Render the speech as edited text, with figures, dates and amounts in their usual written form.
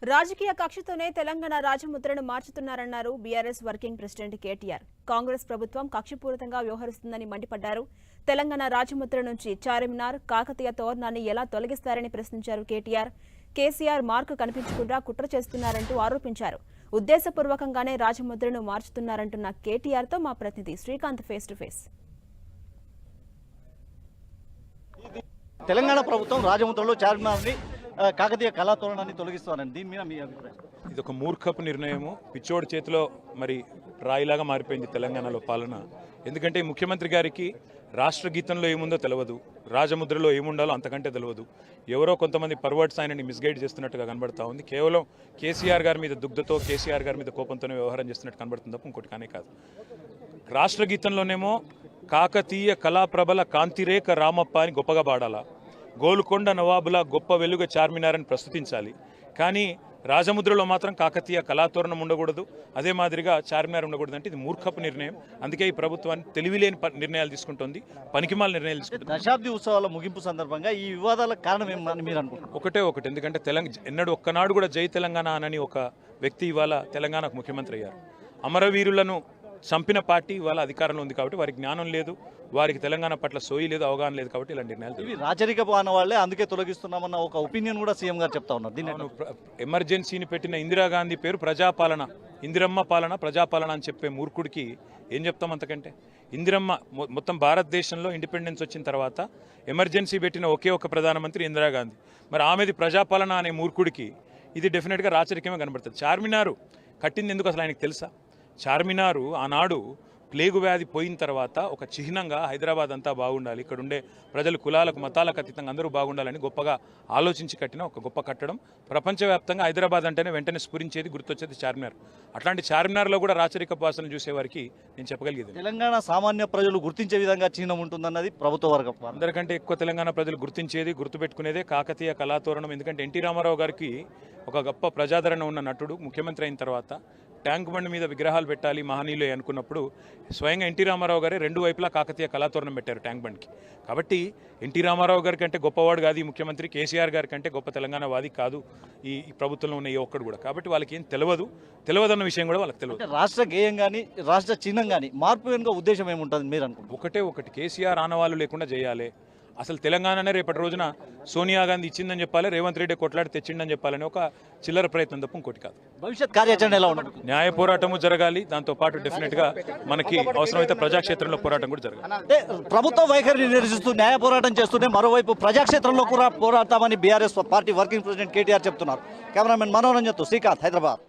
రాజకీయ కక్షతోనే తెలంగాణ రాజముద్రను మార్చుతున్నారన్నారు BRS working president KTR. Congress ప్రభుత్వం కక్షపూరితంగా వ్యవహరిస్తుందని మండిపడ్డారు. తెలంగాణ రాజముద్ర నుంచి చార్మినార్, కాకతీయ తోరణాన్ని ఎలా తొలగిస్తారని ప్రశ్నించారు కేటీఆర్. కేసీఆర్ మార్కు కనిపించకుండా కుట్ర చేస్తున్నారంటూ ఆరోపించారు. ఉద్దేశపూర్వకంగానే రాజముద్రను మార్చుతున్నారంటున్న కేటీఆర్తో మా ప్రతినిధి Srikanth face to face. Telangana ప్రభుత్వం రాజముద్రలో చార్మినార్ని కాకతీయ కళాతోరణాన్ని తొలగిస్తారని దీని మీద మీ అభిప్రాయం? ఇది ఒక మూర్ఖపు నిర్ణయము. పిచ్చోడి చేతిలో మరి రాయిలాగా మారిపోయింది తెలంగాణలో పాలన. ఎందుకంటే ముఖ్యమంత్రి గారికి రాష్ట్ర గీతంలో ఏముందో తెలియదు, రాజముద్రలో ఏముండాలో అంతకంటే తెలియదు. ఎవరో కొంతమంది పర్వర్ట్స్ ఆయనని మిస్గైడ్ చేస్తున్నట్టుగా కనబడతా ఉంది. కేవలం కేసీఆర్ గారి మీద దుగ్ధతో, కేసీఆర్ గారి మీద కోపంతోనే వ్యవహారం చేస్తున్నట్టు కనబడుతుంది తప్ప ఇంకోటి కానే కాదు. రాష్ట్ర గీతంలోనేమో కాకతీయ కళాప్రబల కాంతిరేఖ రామప్ప అని గొప్పగా పాడాలా, గోల్కొండ నవాబుల గొప్ప వెలుగ చార్మినార్ అని ప్రస్తుతించాలి. కానీ రాజముద్రలో మాత్రం కాకతీయ కళాతోరణం ఉండకూడదు, అదే మాదిరిగా చార్మినార్ ఉండకూడదు. అంటే ఇది మూర్ఖపు నిర్ణయం. అందుకే ఈ ప్రభుత్వాన్ని తెలివిలేని నిర్ణయాలు తీసుకుంటుంది, పనికిమాల నిర్ణయాలు తీసుకుంటుంది. దశాబ్ది ఉత్సవాల ముగింపు సందర్భంగా ఈ వివాదాలకు కారణం ఏమని మీరు అనుకుంటున్నారు? ఒకటి ఎందుకంటే ఎన్నడూ ఒక్కనాడు కూడా జై తెలంగాణ అని ఒక వ్యక్తి ఇవాళ తెలంగాణకు ముఖ్యమంత్రి అయ్యారు. అమరవీరులను చంపిన పార్టీ ఇవాళ అధికారంలో ఉంది కాబట్టి వారికి జ్ఞానం లేదు, వారికి తెలంగాణ పట్ల సోయి లేదు, అవగాహన లేదు. కాబట్టి ఇలాంటి నిర్ణయాలు ఇవి రాజరిక పాలన వాళ్ళే అందుకే తొలగిస్తున్నామన్న ఒక ఒపీనియన్ కూడా సీఎం గారు చెప్తా ఉన్నారు. దీన్ని ఎమర్జెన్సీని పెట్టిన ఇందిరాగాంధీ పేరు ప్రజాపాలన, ఇందిరమ్మ పాలన ప్రజాపాలన అని చెప్పే మూర్ఖుడికి ఏం చెప్తాం అంతకంటే? ఇందిరమ్మ మొత్తం భారతదేశంలో ఇండిపెండెన్స్ వచ్చిన తర్వాత ఎమర్జెన్సీ పెట్టిన ఒకే ఒక ప్రధానమంత్రి ఇందిరాగాంధీ. మరి ఆమెది ప్రజాపాలన అనే మూర్ఖుడికి ఇది డెఫినెట్గా రాచరికమే కనబడుతుంది. చార్మినారు కట్టింది ఎందుకు అసలు ఆయనకు తెలుసా? చార్మినారు ఆనాడు ప్లేగు వ్యాధి పోయిన తర్వాత ఒక చిహ్నంగా హైదరాబాద్ అంతా బాగుండాలి, ఇక్కడ ఉండే ప్రజలు కులాలకు మతాలకు అతీతంగా అందరూ బాగుండాలని గొప్పగా ఆలోచించి కట్టిన ఒక గొప్ప కట్టడం. ప్రపంచవ్యాప్తంగా హైదరాబాద్ అంటేనే వెంటనే స్ఫురించేది, గుర్తొచ్చేది చార్మినార్. అట్లాంటి చార్మినార్లో కూడా రాచరిక వాసన చూసేవారికి నేను చెప్పగలిగేది తెలంగాణ సామాన్య ప్రజలు గుర్తించే విధంగా చిహ్నం ఉంటుందన్నది ప్రభుత్వ వర్గం. అందరికంటే ఎక్కువ తెలంగాణ ప్రజలు గుర్తించేది, గుర్తుపెట్టుకునేదే కాకతీయ కళాతోరణం. ఎందుకంటే ఎన్టీ రామారావు గారికి ఒక గొప్ప ప్రజాదరణ ఉన్న నటుడు. ముఖ్యమంత్రి అయిన తర్వాత ట్యాంక్ బండ్ మీద విగ్రహాలు పెట్టాలి మహనీయులే అనుకున్నప్పుడు స్వయంగా ఎన్టీ రామారావు గారే రెండు వైపులా కాకతీయ కళాతోరణం పెట్టారు ట్యాంక్ బండ్కి. కాబట్టి ఎన్టీ రామారావు గారి కంటే గొప్పవాడు కాదు ఈ ముఖ్యమంత్రి, కేసీఆర్ గారి కంటే గొప్ప తెలంగాణ వాది కాదు ఈ ప్రభుత్వంలో ఉన్న ఏ ఒక్కడు కూడా. కాబట్టి వాళ్ళకి ఏం తెలియదన్న విషయం కూడా వాళ్ళకి తెలియదు. రాష్ట్ర గేయం కానీ రాష్ట్ర చిహ్నం కానీ మార్పు వెనుక ఉద్దేశం ఏముంటుంది మీరు అనుకుంటారు? ఒకటి కేసీఆర్ ఆనవాళ్ళు లేకుండా చేయాలి. అసలు తెలంగాణనే రేపటి రోజున సోనియా గాంధీ ఇచ్చిందని చెప్పాలి, రేవంత్ రెడ్డి కొట్లాడి తెచ్చిందని చెప్పాలని ఒక చిల్లర ప్రయత్నం తప్ప ఇంకోటి కాదు. భవిష్యత్ కార్యాచరణ ఎలా ఉండదు? న్యాయ పోరాటము జరగాలి, దాంతోపాటు డెఫినెట్గా మనకి అవసరమైతే ప్రజాక్షేత్రంలో పోరాటం కూడా జరగాలి. అంటే ప్రభుత్వ వైఖరిని నిరసిస్తూ న్యాయ పోరాటం చేస్తూనే మరోవైపు ప్రజాక్షేత్రంలో కూడా పోరాడతామని BRS party working president KTR చెప్తున్నారు. కెమెరామెన్ మనోరంజన్తో శ్రీకాంత్, హైదరాబాద్.